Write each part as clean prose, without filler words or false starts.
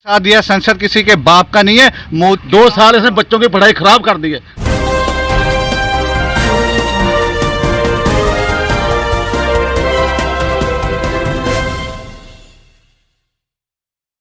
साथ दिया संसद किसी के बाप का नहीं है। 2 साल इसने बच्चों की पढ़ाई खराब कर दी है।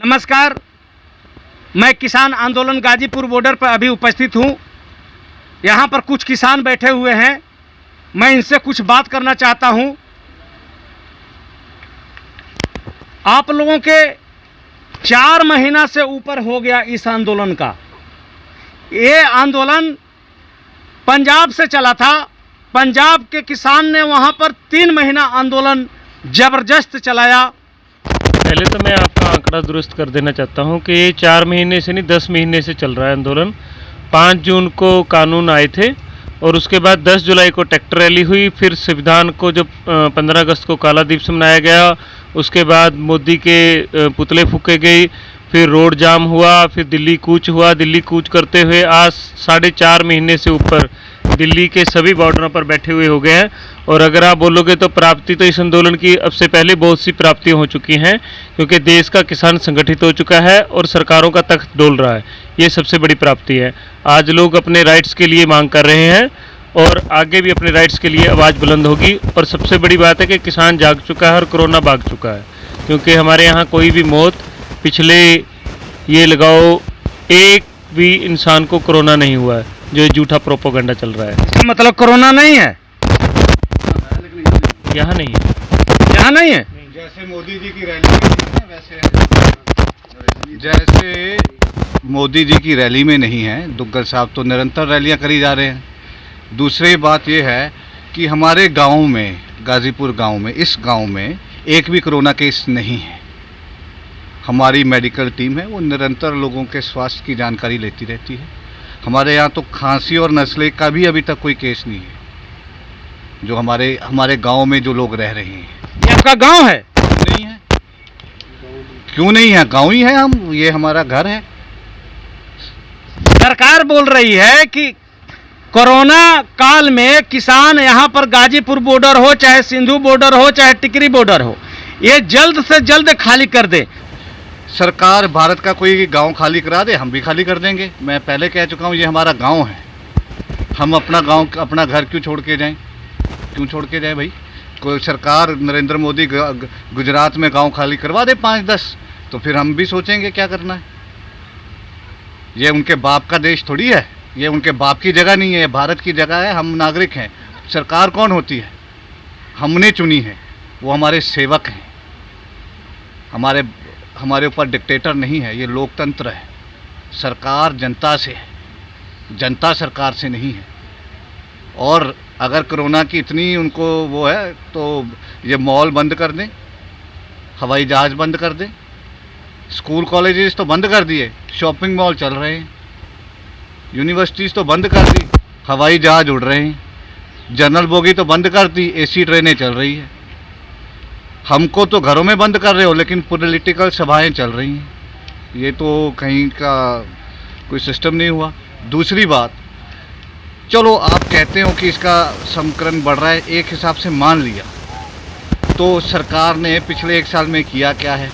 नमस्कार, मैं किसान आंदोलन गाजीपुर बॉर्डर पर अभी उपस्थित हूं। यहां पर कुछ किसान बैठे हुए हैं, मैं इनसे कुछ बात करना चाहता हूं। आप लोगों के 4 महीना से ऊपर हो गया इस आंदोलन का। ये आंदोलन पंजाब से चला था। पंजाब के किसान ने वहां पर 3 महीना आंदोलन जबरदस्त चलाया। पहले तो मैं आपका आंकड़ा दुरुस्त कर देना चाहता हूं कि ये 4 महीने से नहीं 10 महीने से चल रहा है आंदोलन। 5 जून को कानून आए थे और उसके बाद 10 जुलाई को ट्रैक्टर रैली हुई। फिर संविधान को जब 15 अगस्त को काला दिवस मनाया गया, उसके बाद मोदी के पुतले फूके गई, फिर रोड जाम हुआ, फिर दिल्ली कूच हुआ। दिल्ली कूच करते हुए आज 4.5 महीने से ऊपर दिल्ली के सभी बॉर्डरों पर बैठे हुए हो गए हैं। और अगर आप बोलोगे तो प्राप्ति तो इस आंदोलन की अब से पहले बहुत सी प्राप्तियां हो चुकी हैं, क्योंकि देश का किसान संगठित हो चुका है और सरकारों का तख्त डोल रहा है। ये सबसे बड़ी प्राप्ति है। आज लोग अपने राइट्स के लिए मांग कर रहे हैं और आगे भी अपने राइट्स के लिए आवाज़ बुलंद होगी। और सबसे बड़ी बात है कि किसान जाग चुका है और कोरोना भाग चुका है, क्योंकि हमारे यहाँ कोई भी मौत पिछले ये लगाओ एक भी इंसान को कोरोना नहीं हुआ है। जो ये झूठा प्रोपोगंडा चल रहा है, इसका मतलब कोरोना नहीं है, यहाँ नहीं है, यहाँ नहीं है। जैसे मोदी जी की रैली में नहीं है, जैसे मोदी जी की रैली में नहीं है, दुग्गल साहब तो निरंतर रैलियां करी जा रहे हैं। दूसरी बात यह है कि हमारे गांव में, गाजीपुर गांव में, इस गांव में एक भी कोरोना केस नहीं है। हमारी मेडिकल टीम है, वो निरंतर लोगों के स्वास्थ्य की जानकारी लेती रहती है। हमारे यहाँ तो खांसी और नस्ले का भी अभी तक कोई केस नहीं है, जो हमारे गांव में जो लोग रह रहे हैं। ये आपका गांव है? नहीं है। क्यों नहीं है? गांव ही है हम, ये हमारा घर है। सरकार बोल रही है कि कोरोना काल में किसान यहाँ पर गाजीपुर बॉर्डर हो, चाहे सिंधु बॉर्डर हो, चाहे टिकरी बॉर्डर हो, ये जल्द से जल्द खाली कर दे। सरकार भारत का कोई गांव खाली करा दे, हम भी खाली कर देंगे। मैं पहले कह चुका हूँ, ये हमारा गांव है। हम अपना गांव, अपना घर क्यों छोड़ के जाएं? क्यों छोड़ के जाएं भाई? कोई सरकार नरेंद्र मोदी गुजरात में गांव खाली करवा दे 5-10, तो फिर हम भी सोचेंगे क्या करना है। ये उनके बाप का देश थोड़ी है, ये उनके बाप की जगह नहीं है, ये भारत की जगह है। हम नागरिक हैं। सरकार कौन होती है? हमने चुनी है, वो हमारे सेवक हैं। हमारे ऊपर डिक्टेटर नहीं है, ये लोकतंत्र है। सरकार जनता से है, जनता सरकार से नहीं है। और अगर कोरोना की इतनी उनको वो है तो ये मॉल बंद कर दें, हवाई जहाज़ बंद कर दें, स्कूल कॉलेजेस तो बंद कर दिए, शॉपिंग मॉल चल रहे हैं, यूनिवर्सिटीज़ तो बंद कर दी, हवाई जहाज़ उड़ रहे हैं, जनरल बोगी तो बंद कर दी, एसी ट्रेनें चल रही है। हमको तो घरों में बंद कर रहे हो, लेकिन पॉलिटिकल सभाएं चल रही हैं। ये तो कहीं का कोई सिस्टम नहीं हुआ। दूसरी बात, चलो आप कहते हो कि इसका संक्रमण बढ़ रहा है, एक हिसाब से मान लिया, तो सरकार ने पिछले 1 साल में किया क्या है?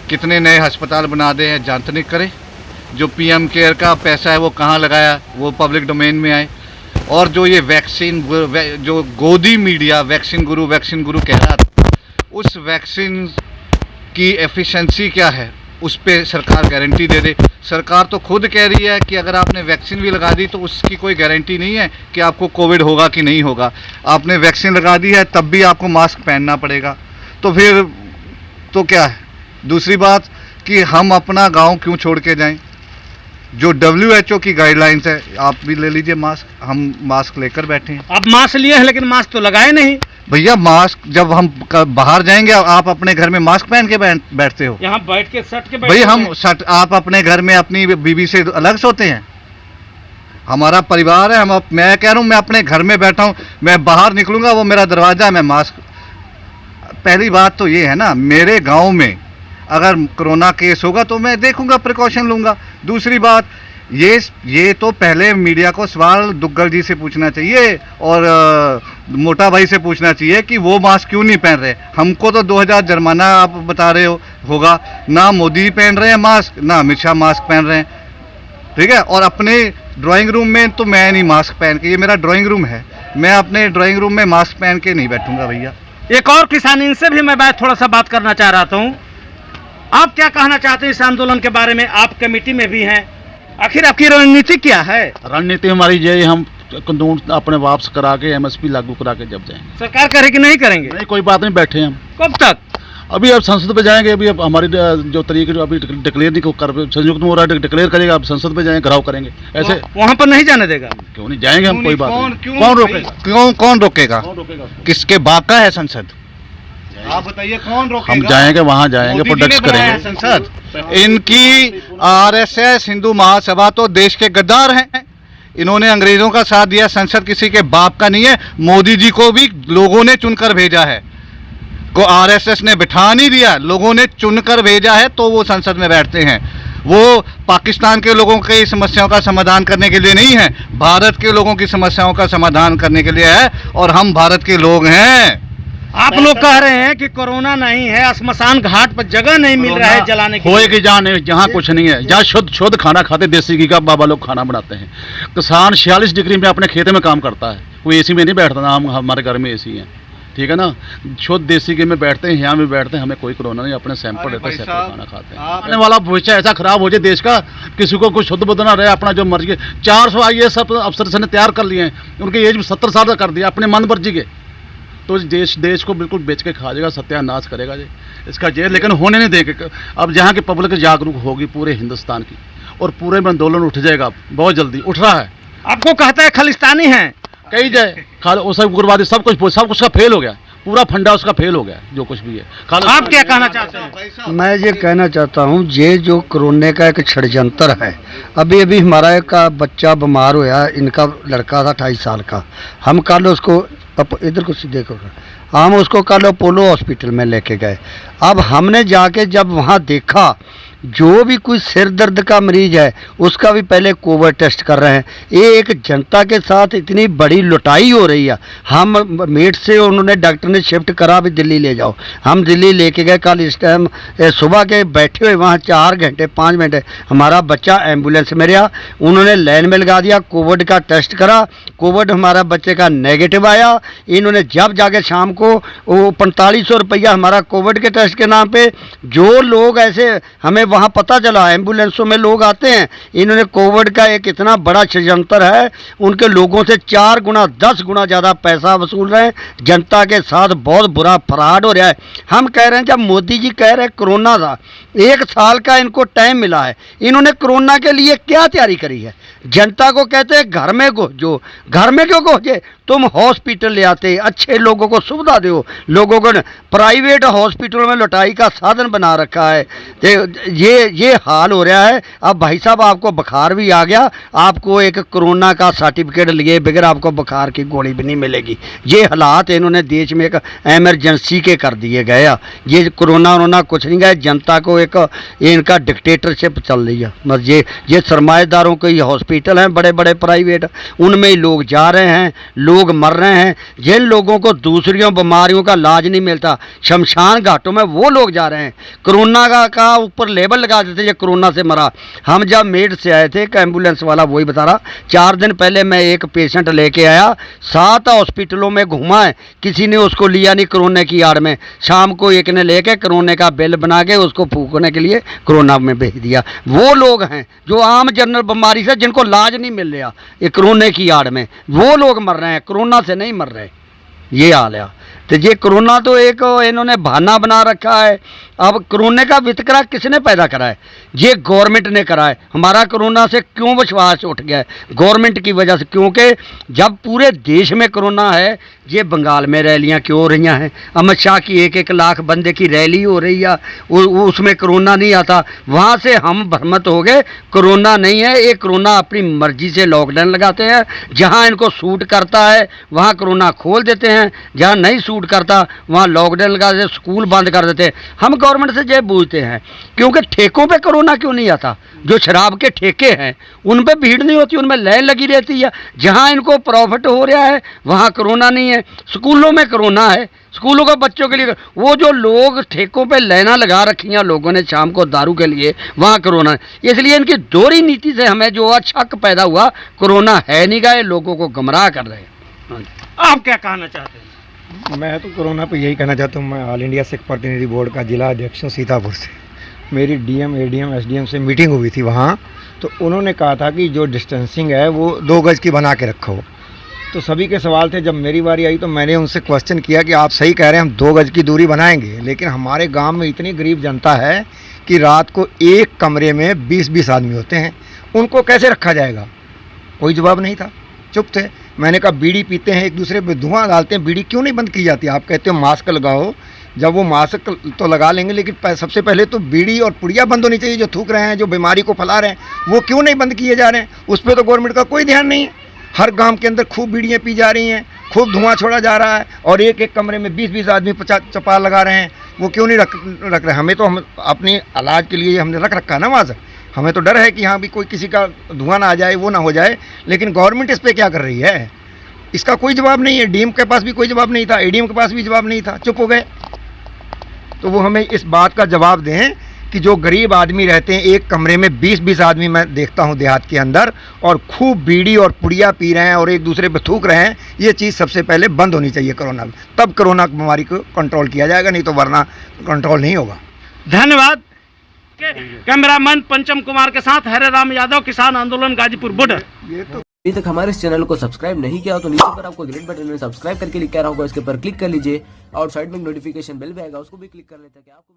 कितने नए अस्पताल बना दे हैं, जांच नहीं करे। जो पीएम केयर का पैसा है वो कहाँ लगाया, वो पब्लिक डोमेन में आए। और जो ये वैक्सीन, जो गोदी मीडिया वैक्सीन गुरु कह रहा था, उस वैक्सीन की एफिशिएंसी क्या है, उस पे सरकार गारंटी दे दे। सरकार तो खुद कह रही है कि अगर आपने वैक्सीन भी लगा दी तो उसकी कोई गारंटी नहीं है कि आपको कोविड होगा कि नहीं होगा। आपने वैक्सीन लगा दी है तब भी आपको मास्क पहनना पड़ेगा, तो फिर तो क्या है? दूसरी बात कि हम अपना गांव क्यों छोड़ के जाएं? जो WHO की गाइडलाइंस है, आप भी ले लीजिए मास्क, हम मास्क लेकर बैठे हैं। आप मास्क लिए हैं लेकिन मास्क तो लगाए नहीं। भैया मास्क जब हम बाहर जाएंगे, आप अपने घर में मास्क पहन के बैठते हो? यहाँ बैठ के सट के भाई आप अपने घर में अपनी बीवी से अलग सोते हैं? हमारा परिवार है, मैं कह रहा हूँ, मैं अपने घर में बैठा हूँ, मैं बाहर निकलूंगा वो मेरा दरवाजा है, मैं मास्क। पहली बात तो ये है ना, मेरे गाँव में अगर कोरोना केस होगा तो मैं देखूंगा, प्रिकॉशन लूंगा। दूसरी बात, ये तो पहले मीडिया को सवाल दुग्गल जी से पूछना चाहिए और मोटा भाई से पूछना चाहिए कि वो मास्क क्यों नहीं पहन रहे। हमको तो 2000 जुर्माना आप बता रहे होगा, ना मोदी पहन रहे हैं मास्क, ना अमित शाह मास्क पहन रहे हैं, ठीक है। और अपने ड्राइंग रूम में तो मैं नहीं मास्क पहन के, ये मेरा ड्राइंग रूम है, मैं अपने ड्राइंग रूम में मास्क पहन के नहीं बैठूंगा भैया। एक और किसान, इनसे भी मैं थोड़ा सा बात करना चाह रहा हूँ। आप क्या कहना चाहते हैं इस आंदोलन के बारे में? आप कमेटी में भी हैं, आखिर आपकी रणनीति क्या है? रणनीति हमारी ये, हम कानून अपने वापस करा के MSP लागू करा के जब जाएंगे। सरकार करेगी नहीं करेंगे? नहीं, कोई बात नहीं, बैठे हैं हम। कब तक? अभी अब संसद पे जाएंगे। अभी अब हमारी जो तरीके जो अभी डिक्लेयर नहीं कर, संयुक्त मोर्चा डिक्लेयर करेगा, अब संसद पे जाएंगे, घराव करेंगे। ऐसे वहाँ पर नहीं जाने देगा? क्यों नहीं जाएंगे हम, कोई बात नहीं। कौन रोकेगा? कौन रोकेगा? किसके बाप का है संसद? आप बताइए कौन रोकेगा? हम जाएंगे, वहाँ जाएंगे, प्रोटेस्ट करेंगे। संसद इनकी RSS हिंदू महासभा तो देश के गद्दार हैं, इन्होंने अंग्रेजों का साथ दिया। संसद किसी के बाप का नहीं है, मोदी जी को भी लोगों ने चुनकर भेजा है, को RSS ने बिठा नहीं दिया, लोगों ने चुनकर भेजा है तो वो संसद में बैठते हैं। वो पाकिस्तान के लोगों की समस्याओं का समाधान करने के लिए नहीं है, भारत के लोगों की समस्याओं का समाधान करने के लिए है, और हम भारत के लोग हैं। आप लोग कह रहे हैं कि कोरोना नहीं है, श्मशान घाट पर जगह नहीं मिल रहा है जलाने की। होए कि जहाँ कुछ नहीं है, जहाँ शुद्ध खाना खाते, देसी घी का बाबा लोग खाना बनाते हैं। किसान 46 डिग्री में अपने खेत में काम करता है, वो AC में नहीं बैठता ना, हमारे घर में AC है, ठीक है ना। शुद्ध देसी घी में बैठते हैं, यहाँ में बैठते हैं, हमें कोई कोरोना नहीं, अपने सैंपल लेते हैं, सेपरेट खाना खाते हैं। आने वाला भविष्य ऐसा खराब हो जाए देश का, किसी को कुछ शुद्ध बुद्ध ना रहे, अपना जो मर्जी। 400 IAS अफसर ने तैयार कर लिए हैं, उनकी एज 70 साल का कर दिया अपने मन मर्जी के, तो देश को बिल्कुल बेच के खा जाएगा, सत्यानाश करेगा जी इसका जे। लेकिन होने नहीं देंगे। अब जहाँ की पब्लिक जागरूक होगी पूरे हिंदुस्तान की, और पूरे में आंदोलन उठ जाएगा, बहुत जल्दी उठ रहा है। आपको कहता है खालिस्तानी है, कही जाए सब उग्रवादी, सब कुछ का फेल हो गया, पूरा फंडा उसका फेल हो गया, जो कुछ भी है। आप क्या कहना चाहते हैं? मैं ये कहना चाहता हूँ, ये जो कोरोना का एक षड्यंत्र है। अभी हमारा एक बच्चा बीमार हुआ, इनका लड़का था 28 साल का, हम कल उसको इधर कुछ देखो, हम उसको कल अपोलो हॉस्पिटल में लेके गए। अब हमने जाके जब वहाँ देखा, जो भी कोई सिर दर्द का मरीज है उसका भी पहले कोविड टेस्ट कर रहे हैं। ये एक जनता के साथ इतनी बड़ी लुटाई हो रही है। हम मेट से उन्होंने डॉक्टर ने शिफ्ट करा, भी दिल्ली ले जाओ, हम दिल्ली लेके गए। कल इस टाइम सुबह के बैठे हुए वहाँ 4 घंटे 5 घंटे हमारा बच्चा एम्बुलेंस में रहा, उन्होंने लाइन में लगा दिया, कोविड का टेस्ट करा, कोविड हमारा बच्चे का नेगेटिव आया। इन्होंने जब जाके शाम को वो 4500 रुपया हमारा कोविड के टेस्ट के नाम पे, जो लोग ऐसे हमें वहाँ पता चला एम्बुलेंसों में लोग आते हैं, इन्होंने कोविड का एक इतना बड़ा षड्यंत्र है, उनके लोगों से 4 गुना 10 गुना ज़्यादा पैसा वसूल रहे हैं। जनता के साथ बहुत बुरा फ्रॉड हो रहा है। हम कह रहे हैं, जब मोदी जी कह रहे हैं कोरोना था, 1 साल का इनको टाइम मिला है, इन्होंने कोरोना के लिए क्या तैयारी करी है? जनता को कहते हैं घर में घुसो, घर में क्यों घुसे? तुम हॉस्पिटल ले आते, अच्छे लोगों को सुविधा दो, लोगों को प्राइवेट हॉस्पिटलों में लुटाई का साधन बना रखा है। तो ये हाल हो रहा है। अब भाई साहब आपको बुखार भी आ गया, आपको एक कोरोना का सर्टिफिकेट लिए बगैर आपको बुखार की गोली भी नहीं मिलेगी। ये हालात इन्होंने देश में एक एमरजेंसी के कर दिए गए। ये कोरोना कुछ नहीं गया, जनता को एक इनका डिक्टेटरशिप चल रही है। बस ये सरमाएदारों के ये हॉस्पिटल हैं बड़े बड़े प्राइवेट, उनमें ही लोग जा रहे हैं, लोग मर रहे हैं। जिन लोगों को दूसरी बीमारियों का इलाज नहीं मिलता, शमशान घाटों में वो लोग जा रहे हैं। कोरोना का ऊपर लेबल लगा देते ये कोरोना से मरा। हम जब मेड से आए थे, एक एम्बुलेंस वाला वही बता रहा, 4 दिन पहले मैं एक पेशेंट लेके आया, 7 हॉस्पिटलों में घूमा है, किसी ने उसको लिया नहीं कोरोना की आड़ में। शाम को एक ने लेके कोरोना का बिल बना के उसको फूकने के लिए कोरोना में भेज दिया। वो लोग हैं जो आम जनरल बीमारी से जिनको इलाज नहीं मिल रहा, ये कोरोना की आड़ में वो लोग मर रहे हैं, कोरोना से नहीं मर रहे। ये हाल है। तो ये कोरोना तो एक इन्होंने बहाना बना रखा है। अब कोरोना का वितकरा किसने पैदा करा है? ये गवर्नमेंट ने करा है। हमारा कोरोना से क्यों विश्वास उठ गया है? गवर्नमेंट की वजह से। क्योंकि जब पूरे देश में कोरोना है, ये बंगाल में रैलियां क्यों हो रही हैं? अमित शाह की 1-1 लाख बंदे की रैली हो रही है, उसमें कोरोना नहीं आता। वहाँ से हम भ्रमित हो गए, कोरोना नहीं है। ये कोरोना अपनी मर्जी से लॉकडाउन लगाते हैं, जहाँ इनको सूट करता है वहाँ कोरोना खोल देते हैं, जहाँ नहीं सूट करता वहाँ लॉकडाउन लगा देते, स्कूल बंद कर देते। हम गवर्नमेंट से ये पूछते हैं, क्योंकि ठेकों पे कोरोना क्यों नहीं आता? जो शराब के ठेके हैं उन पे भीड़ नहीं होती, उनमें लाइन लगी रहती है। जहाँ इनको प्रॉफिट हो रहा है वहाँ कोरोना नहीं है। स्कूलों में कोरोना है, स्कूलों के बच्चों के लिए। वो जो लोग ठेकों पे लाइना लगा रखी हैं लोगों ने शाम को दारू के लिए, वहाँ कोरोना है। इसलिए इनकी दोहरी नीति से हमें जो शक पैदा हुआ, कोरोना है नहीं गए, लोगों को गुमराह कर रहे हैं। आप क्या कहना चाहते हैं? मैं तो कोरोना पे यही कहना चाहता हूँ। मैं ऑल इंडिया सिख प्रतिनिधि बोर्ड का जिला अध्यक्ष हूँ सीतापुर से। मेरी डीएम, एडीएम, एसडीएम से मीटिंग हुई थी वहाँ, तो उन्होंने कहा था कि जो डिस्टेंसिंग है वो 2 गज की बना के रखो। तो सभी के सवाल थे। जब मेरी बारी आई तो मैंने उनसे क्वेश्चन किया कि आप सही कह रहे हैं, हम 2 गज की दूरी बनाएंगे, लेकिन हमारे गांव में इतनी गरीब जनता है कि रात को एक कमरे में 20-20 आदमी होते हैं, उनको कैसे रखा जाएगा? कोई जवाब नहीं था, चुप थे। मैंने कहा बीड़ी पीते हैं, एक दूसरे पे धुआं डालते हैं, बीड़ी क्यों नहीं बंद की जाती? आप कहते हो मास्क लगाओ, जब वो मास्क तो लगा लेंगे, लेकिन सबसे पहले तो बीड़ी और पुड़िया बंद होनी चाहिए। जो थूक रहे हैं, जो बीमारी को फैला रहे हैं, वो क्यों नहीं बंद किए जा रहे हैं? उस पर तो गवर्नमेंट का कोई ध्यान नहीं है। हर गांव के अंदर खूब बीड़ियाँ पी जा रही हैं, खूब धुआं छोड़ा जा रहा है, और एक एक कमरे में 20-20 आदमी चपाल लगा रहे हैं। वो क्यों नहीं रख रहे? हमें तो हम अपने इलाज के लिए हमने रख रखा है ना मास्क। हमें तो डर है कि हाँ भी कोई किसी का धुआं ना आ जाए, वो ना हो जाए। लेकिन गवर्नमेंट इस पर क्या कर रही है, इसका कोई जवाब नहीं है। डीएम के पास भी कोई जवाब नहीं था, एडीएम के पास भी जवाब नहीं था, चुप हो गए। तो वो हमें इस बात का जवाब दें कि जो गरीब आदमी रहते हैं, एक कमरे में 20-20 आदमी मैं देखता हूँ देहात के अंदर, और खूब बीड़ी और पुड़िया पी रहे हैं और एक दूसरे पे थूक रहे हैं, ये चीज़ सबसे पहले बंद होनी चाहिए कोरोना में। तब कोरोना बीमारी को कंट्रोल किया जाएगा, नहीं तो वरना कंट्रोल नहीं होगा। धन्यवाद। कैमरामैन पंचम कुमार के साथ हरे राम यादव, किसान आंदोलन गाजीपुर बॉर्डर। अभी तक हमारे इस चैनल को सब्सक्राइब नहीं किया हो तो नीचे पर आपको ग्रीन बटन में सब्सक्राइब करके लिखा रहा होगा, इसके ऊपर क्लिक कर लीजिए और साइड में नोटिफिकेशन बेल भी आएगा, उसको भी क्लिक कर लेते हैं कि आपको